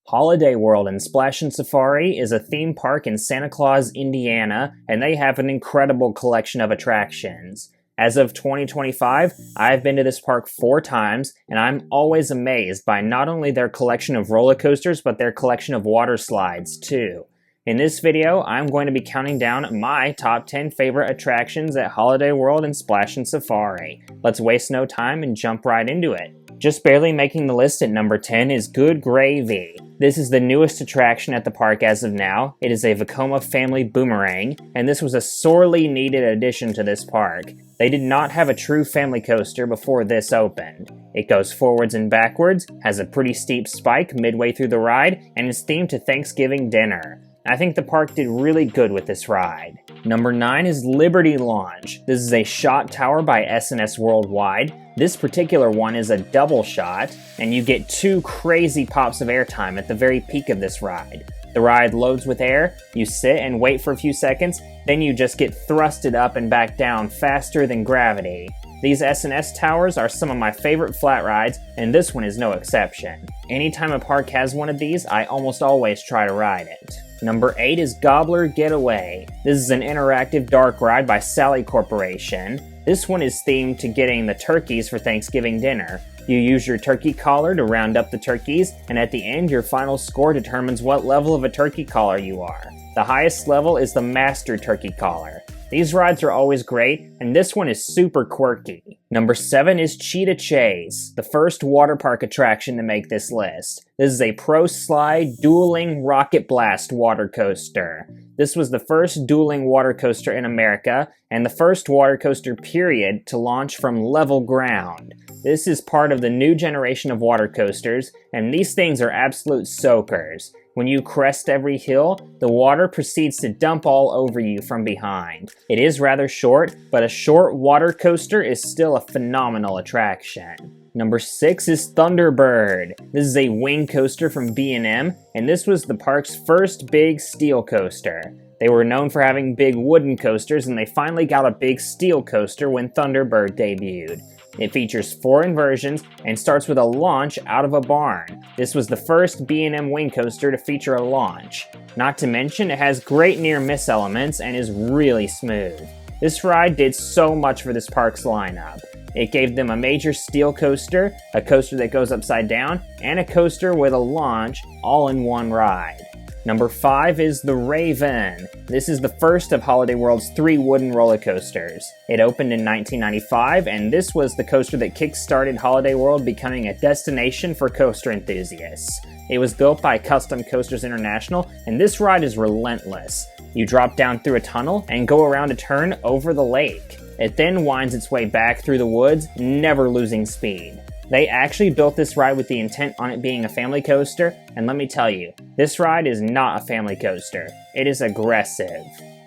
Holiday World Splashin Safari is a theme park in Santa Claus, Indiana, and they have an incredible collection of attractions. As of 2025, I've been to this park 4 times, and I'm always amazed by not only their collection of roller coasters, but their collection of water slides, too. In this video, I'm going to be counting down my top 10 favorite attractions at Holiday World Splashin Safari. Let's waste no time and jump right into it. Just barely making the list at number 10 is Good Gravy. This is the newest attraction at the park as of now. It is a Vekoma family boomerang, and this was a sorely needed addition to this park. They did not have a true family coaster before this opened. It goes forwards and backwards, has a pretty steep spike midway through the ride, and is themed to Thanksgiving dinner. I think the park did really good with this ride. Number 9 is Liberty Launch. This is a shot tower by S&S Worldwide. This particular one is a double shot, and you get 2 crazy pops of airtime at the very peak of this ride. The ride loads with air, you sit and wait for a few seconds, then you just get thrusted up and back down faster than gravity. These S&S towers are some of my favorite flat rides, and this one is no exception. Anytime a park has one of these, I almost always try to ride it. Number 8 is Gobbler Getaway. This is an interactive dark ride by Sally Corporation. This one is themed to getting the turkeys for Thanksgiving dinner. You use your turkey collar to round up the turkeys, and at the end your final score determines what level of a turkey collar you are. The highest level is the Master Turkey Collar. These rides are always great, and this one is super quirky. Number 7 is Cheetah Chase, the first water park attraction to make this list. This is a Pro Slide dueling rocket blast water coaster. This was the first dueling water coaster in America, and the first water coaster period to launch from level ground. This is part of the new generation of water coasters, and these things are absolute soakers. When you crest every hill, the water proceeds to dump all over you from behind. It is rather short, but a short water coaster is still a phenomenal attraction. Number 6 is Thunderbird. This is a wing coaster from B&M, and this was the park's first big steel coaster. They were known for having big wooden coasters, and they finally got a big steel coaster when Thunderbird debuted. It features 4 inversions and starts with a launch out of a barn. This was the first B&M wing coaster to feature a launch. Not to mention, it has great near-miss elements and is really smooth. This ride did so much for this park's lineup. It gave them a major steel coaster, a coaster that goes upside down, and a coaster with a launch all in one ride. Number 5 is the Raven. This is the first of Holiday World's 3 wooden roller coasters. It opened in 1995, and this was the coaster that kick-started Holiday World becoming a destination for coaster enthusiasts. It was built by Custom Coasters International, and this ride is relentless. You drop down through a tunnel and go around a turn over the lake. It then winds its way back through the woods, never losing speed. They actually built this ride with the intent on it being a family coaster, and let me tell you, this ride is not a family coaster. It is aggressive.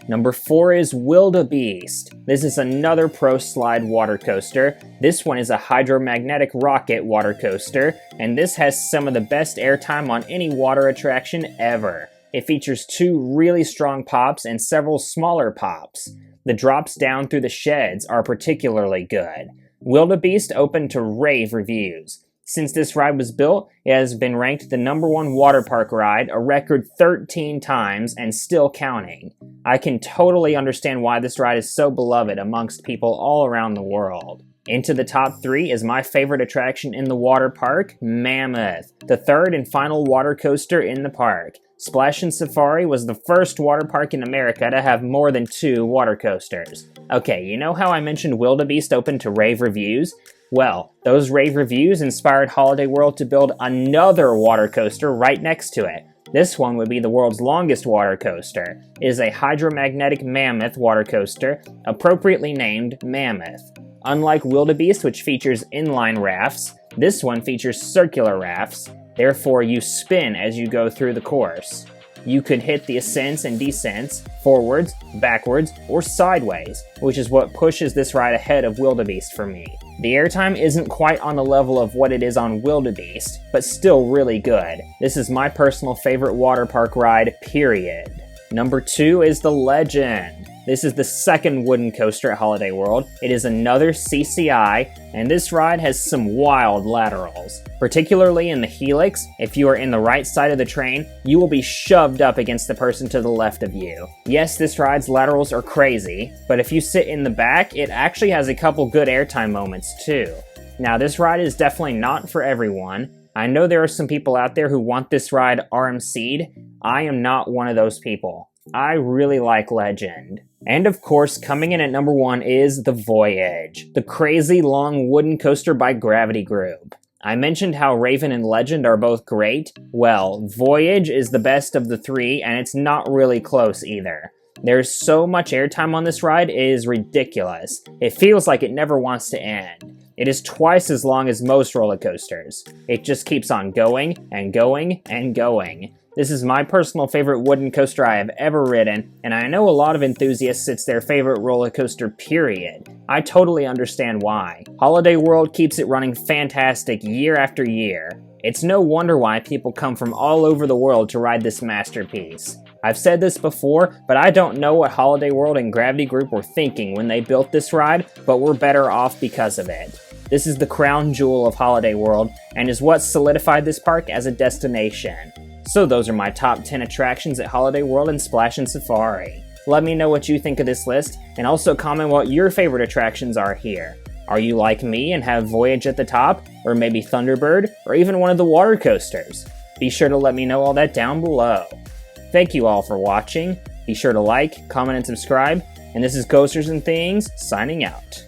Number 4 is Wildebeest. This is another Pro Slide water coaster. This one is a hydromagnetic rocket water coaster, and this has some of the best airtime on any water attraction ever. It features 2 really strong pops and several smaller pops. The drops down through the sheds are particularly good. Wildebeest opened to rave reviews. Since this ride was built, it has been ranked the #1 water park ride a record 13 times and still counting. I can totally understand why this ride is so beloved amongst people all around the world. Into the top 3 is my favorite attraction in the water park, Mammoth, the 3rd and final water coaster in the park. Splashin Safari was the first water park in America to have more than 2 water coasters. Okay, you know how I mentioned Wildebeest opened to rave reviews? Well, those rave reviews inspired Holiday World to build another water coaster right next to it. This one would be the world's longest water coaster. It is a hydromagnetic mammoth water coaster, appropriately named Mammoth. Unlike Wildebeest, which features inline rafts, this one features circular rafts. Therefore, you spin as you go through the course. You could hit the ascents and descents, forwards, backwards, or sideways, which is what pushes this ride ahead of Wildebeest for me. The airtime isn't quite on the level of what it is on Wildebeest, but still really good. This is my personal favorite water park ride, period. Number 2 is the Legend. This is the second wooden coaster at Holiday World. It is another CCI, and this ride has some wild laterals. Particularly in the helix, if you are in the right side of the train, you will be shoved up against the person to the left of you. Yes, this ride's laterals are crazy, but if you sit in the back, it actually has a couple good airtime moments too. Now, this ride is definitely not for everyone. I know there are some people out there who want this ride RMC'd. I am not one of those people. I really like Legend. And of course, coming in at number 1 is the Voyage, the crazy long wooden coaster by Gravity Group. I mentioned how Raven and Legend are both great. Well, Voyage is the best of the three, and it's not really close either. There's so much airtime on this ride, it is ridiculous. It feels like it never wants to end. It is twice as long as most roller coasters. It just keeps on going and going and going. This is my personal favorite wooden coaster I have ever ridden, and I know a lot of enthusiasts it's their favorite roller coaster, period. I totally understand why. Holiday World keeps it running fantastic year after year. It's no wonder why people come from all over the world to ride this masterpiece. I've said this before, but I don't know what Holiday World and Gravity Group were thinking when they built this ride, but we're better off because of it. This is the crown jewel of Holiday World, and is what solidified this park as a destination. So those are my top 10 attractions at Holiday World and Splashin Safari. Let me know what you think of this list, and also comment what your favorite attractions are here. Are you like me and have Voyage at the top, or maybe Thunderbird, or even one of the water coasters? Be sure to let me know all that down below. Thank you all for watching. Be sure to like, comment, and subscribe. And this is Coasters and Things, signing out.